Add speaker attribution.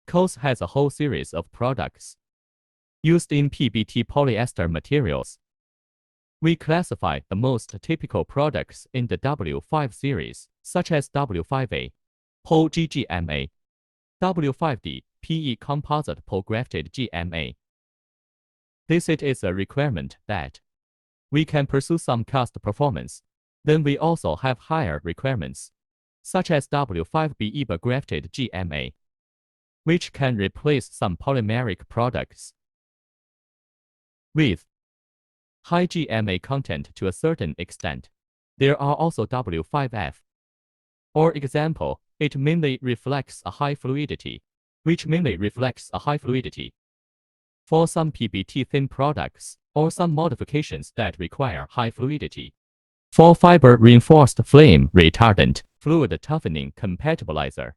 Speaker 1: Coace has a whole series of products used in PBT polyester materials. We classify the most typical products in the W5 series, such as W5A, POE-G-GMA, W5D, PE composite grafted GMA. This it is a requirement that we can pursue some cost performance. Then we also have higher requirements, such as W5B grafted GMA, which can replace some polymeric products with high GMA content to a certain extent. There are also W5F. For example, it mainly reflects a high fluidity, which mainly reflects a high fluidity. For some PBT thin products, or some modifications that require high fluidity. For fiber reinforced flame retardant, fluid toughening compatibilizer.